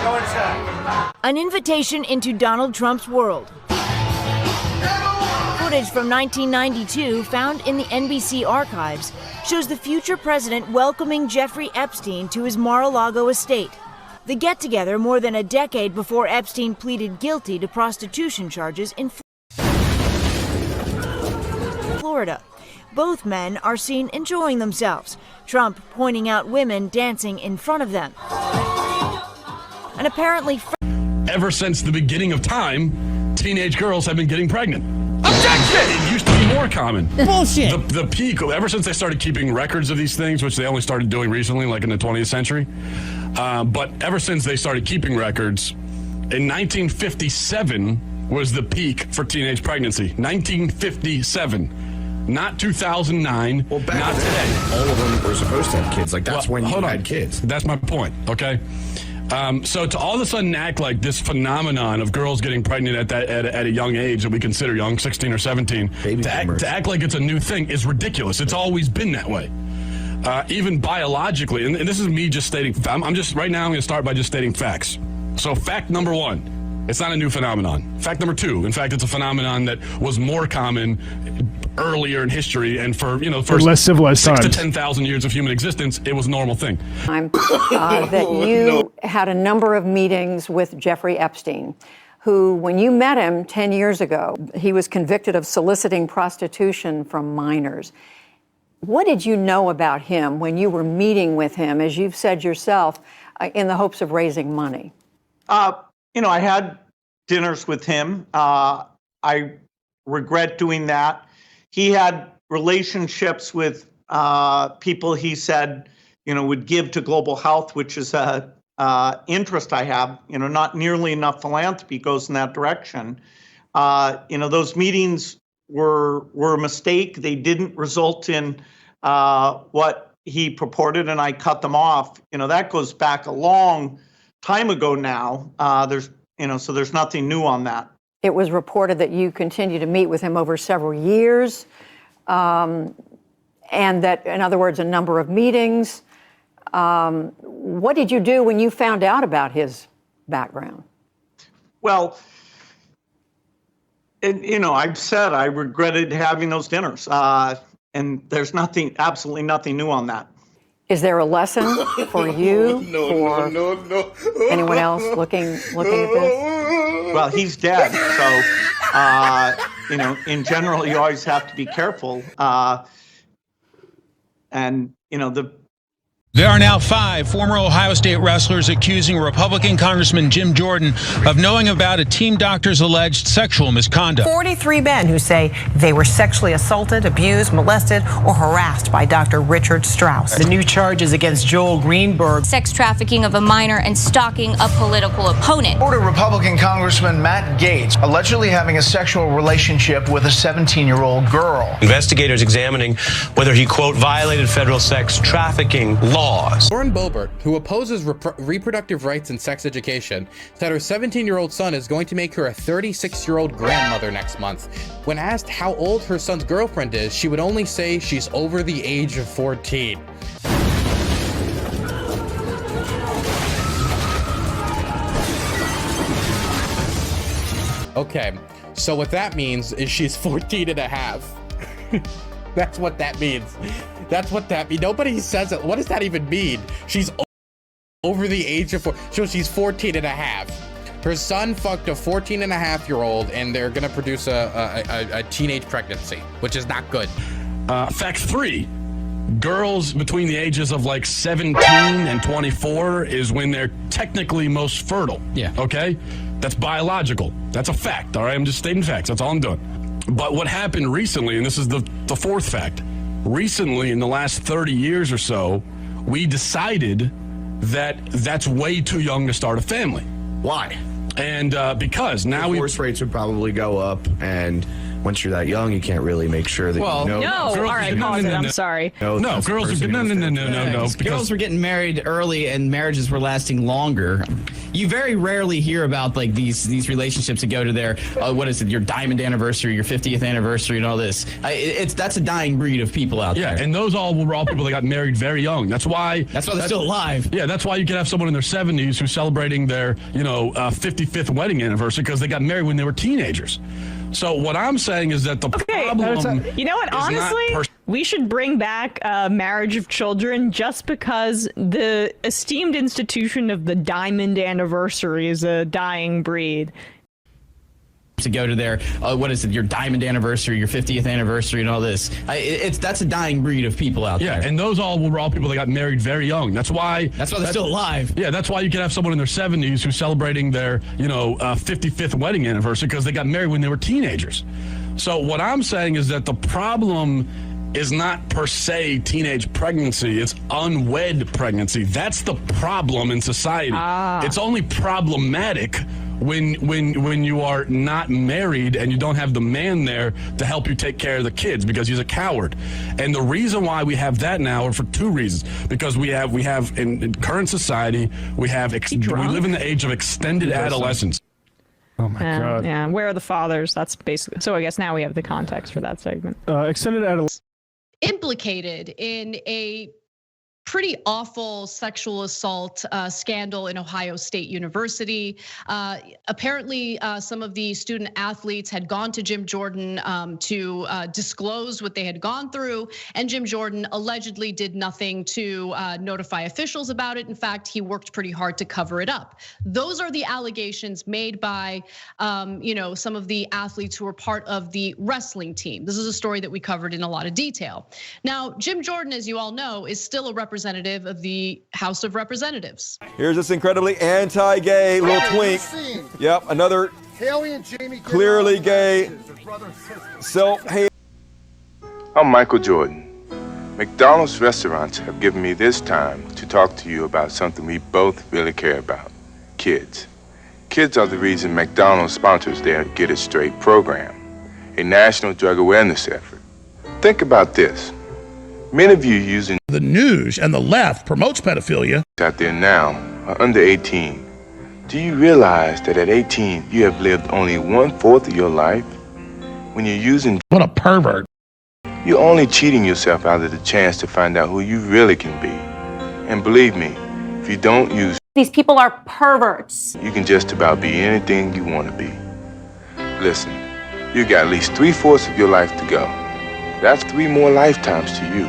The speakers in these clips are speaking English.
Go inside. An invitation into Donald Trump's world. Footage from 1992 found in the NBC archives shows the future president welcoming Jeffrey Epstein to his Mar-a-Lago estate. The get-together more than a decade before Epstein pleaded guilty to prostitution charges in Florida. Both men are seen enjoying themselves, Trump pointing out women dancing in front of them. And apparently, ever since the beginning of time, teenage girls have been getting pregnant. Objection! It used to be more common. Bullshit. The peak, ever since they started keeping records of these things, which they only started doing recently, like in the 20th century, but ever since they started keeping records, in 1957 was the peak for teenage pregnancy. 1957. Not 2009, well, back not today. All of them were supposed to have kids. Like, that's when you had kids. That's my point, okay? So to all of a sudden act like this phenomenon of girls getting pregnant at a young age that we consider young, 16 or 17, to act like it's a new thing is ridiculous. It's always been that way. Even biologically, and this is me just stating, right now I'm going to start by just stating facts. So fact number one, it's not a new phenomenon. Fact number two, in fact, it's a phenomenon that was more common earlier in history, and for less civilized 6 times. to 10,000 years of human existence, it was a normal thing. That you had a number of meetings with Jeffrey Epstein, who, when you met him 10 years ago, he was convicted of soliciting prostitution from minors. What did you know about him when you were meeting with him, as you've said yourself, in the hopes of raising money? I had dinners with him. I regret doing that. He had relationships with people he said, would give to global health, which is a interest I have. Not nearly enough philanthropy goes in that direction. Those meetings were a mistake. They didn't result in what he purported, and I cut them off. That goes back a long time ago now. So there's nothing new on that. It was reported that you continue to meet with him over several years, and that, in other words, a number of meetings. What did you do when you found out about his background? Well, I've said I regretted having those dinners, and there's absolutely nothing new on that. Is there a lesson for you, for anyone else looking at this? Well, he's dead, so in general, you always have to be careful. There are now 5 former Ohio State wrestlers accusing Republican Congressman Jim Jordan of knowing about a team doctor's alleged sexual misconduct. 43 men who say they were sexually assaulted, abused, molested, or harassed by Dr. Richard Strauss. The new charges against Joel Greenberg. Sex trafficking of a minor and stalking a political opponent. Florida Republican Congressman Matt Gaetz allegedly having a sexual relationship with a 17-year-old girl. Investigators examining whether he, quote, violated federal sex trafficking laws. Lauren Boebert, who opposes reproductive rights and sex education, said her 17-year-old son is going to make her a 36-year-old grandmother next month. When asked how old her son's girlfriend is, she would only say she's over the age of 14. Okay, so what that means is she's 14 and a half. That's what that means. That's what that means. Nobody says it. What does that even mean? She's over the age of 4. So she's 14 and a half. Her son fucked a 14 and a half-year-old, and they're going to produce a teenage pregnancy, which is not good. Fact 3. Girls between the ages of like 17 and 24 is when they're technically most fertile. Yeah. Okay? That's biological. That's a fact, all right? I'm just stating facts. That's all I'm doing. But what happened recently, and this is the 4th fact, recently in the last 30 years or so, we decided that that's way too young to start a family. Why? And because now divorce rates would probably go up, and once you're that young, you can't really make sure that you know. No, all right, pause it. I'm sorry. No, girls are no. Girls were getting married early, and marriages were lasting longer. you very rarely hear about like these relationships that go to their your diamond anniversary, your 50th anniversary, and all this. That's a dying breed of people out there. Yeah, and those were all people that got married very young. That's why they're still alive. Yeah, that's why you could have someone in their 70s who's celebrating their 55th wedding anniversary because they got married when they were teenagers. So what I'm saying is that the problem. You know what? Honestly, we should bring back marriage of children just because the esteemed institution of the diamond anniversary is a dying breed. To go to their your diamond anniversary, your 50th anniversary, and all this. That's a dying breed of people out there. Yeah, and those were all people that got married very young. That's why they're still alive. Yeah, that's why you could have someone in their 70s who's celebrating their 55th wedding anniversary because they got married when they were teenagers. So what I'm saying is that the problem is not per se teenage pregnancy, it's unwed pregnancy. That's the problem in society. It's only problematic when you are not married and you don't have the man there to help you take care of the kids because he's a coward. And the reason why we have that now are for two reasons. Because we have in current society, we live in the age of extended adolescence. Oh my God. Yeah, where are the fathers? That's basically, so I guess now we have the context for that segment. Extended adolescence. Implicated in a pretty awful sexual assault scandal in Ohio State University. Apparently, some of the student athletes had gone to Jim Jordan to disclose what they had gone through, and Jim Jordan allegedly did nothing to notify officials about it. In fact, he worked pretty hard to cover it up. Those are the allegations made by some of the athletes who were part of the wrestling team. This is a story that we covered in a lot of detail. Now, Jim Jordan, as you all know, is still a representative of the House of Representatives. Here's this incredibly anti-gay little twink. Yep, another clearly gay self-hate. I'm Michael Jordan. McDonald's restaurants have given me this time to talk to you about something we both really care about: kids. Kids are the reason McDonald's sponsors their Get It Straight program, a national drug awareness effort. Think about this. Many of you using the news and the left promotes pedophilia out there now are under 18. Do you realize that at 18 you have lived only 1/4 of your life? When you're using, what a pervert. You're only cheating yourself out of the chance to find out who you really can be. And believe me, if you don't use, these people are perverts. You can just about be anything you want to be. Listen, you got at least 3/4 of your life to go. That's 3 more lifetimes to you.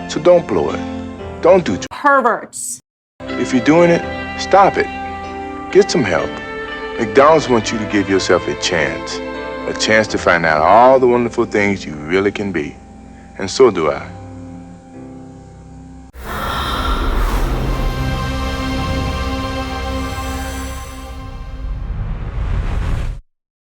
So don't blow it. Don't do perverts. If you're doing it, stop it. Get some help. McDonald's wants you to give yourself a chance to find out all the wonderful things you really can be. And so do I.